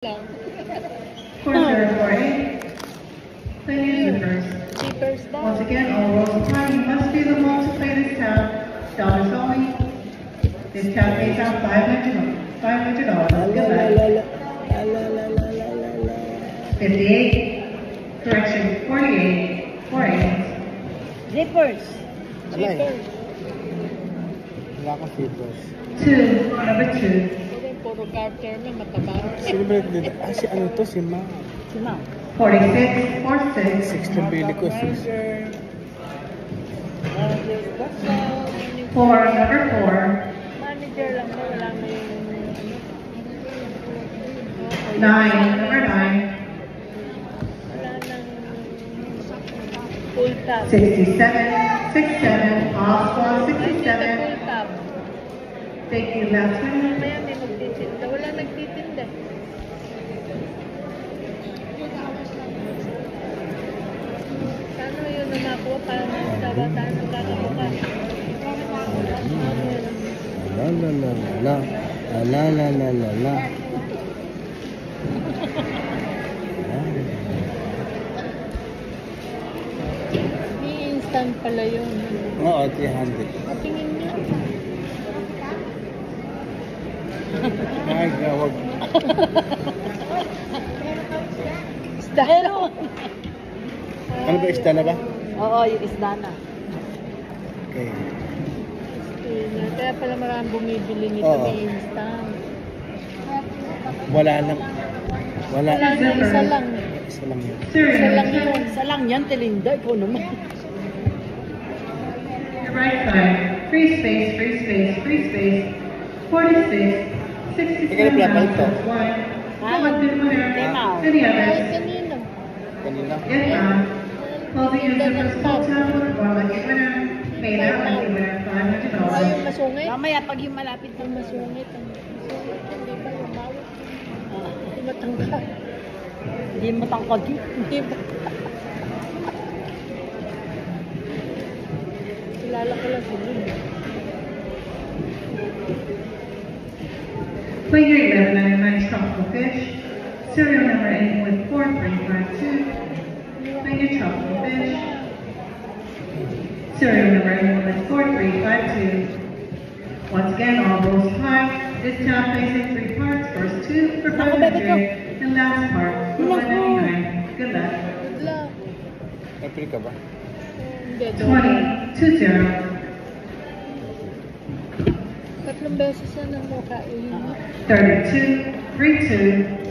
Lang. Quarter 48. Cleaning zippers. Zippers daw. Once again, all rows of time must be the most to play this tab. Dollars only. This tab pays out $500. Good luck. 58. Correction, 48. 48. Zippers. Alay. Zippers. Wala akong zippers. Number 2. Puro Carter na mataba. Sino ba yung si ano to? Si Ma. Si Ma'am. 46. 46. 6 na bili ko. 6. Number 4. Manager lang na wala na yung 9. Number 9. Wala nang full tap. 67. 67. Off squad 67. Full tap. Thank you, last one. Mamaya may magtitinda. Wala nagtitinda. Paano yun na makuha? Paano yung tawataan ng kakamuka? La. May instant pala yun. Oo, 300. Tingin niyo. Ay, gawag. Isda. Ano ba, isda na ba? Oo, yung isda na. Okay. Kaya pala maraming bumibili nito Oo. may instant. Wala na. Wala. Wala na, isa lang. Isa lang yun. Isa lang yun. Isa lang yan, Telinda. Ikaw naman. Your right side. Free space, free space, free space. 46. 67. Ikaw na pala ito. One. Ha? Timaw. Any Ay, others? kanina. Kanina. Yes, ma'am. Closing your zippers full time. One lucky winner. Paid out lucky winner. Ay, yung $500. masungit. Mamaya, pag yung malapit ng masungit, hindi ba yung mawag? Hindi matangkad. Hindi matangkad yun. Hindi ba? Kilala ko lang sila. Play your 1199 tropical fish. Serial number ending with 4352. Play your tropical fish. Serial number ending with 4352. Once again, all rolls high. This tab plays in 3 parts. First 2 for Ako, bebe ko. 500 and last part for 199. Good luck. Good luck. April ka ba? Hindi, doon. 20. Tatlong beses na nang mukha. 32. 32.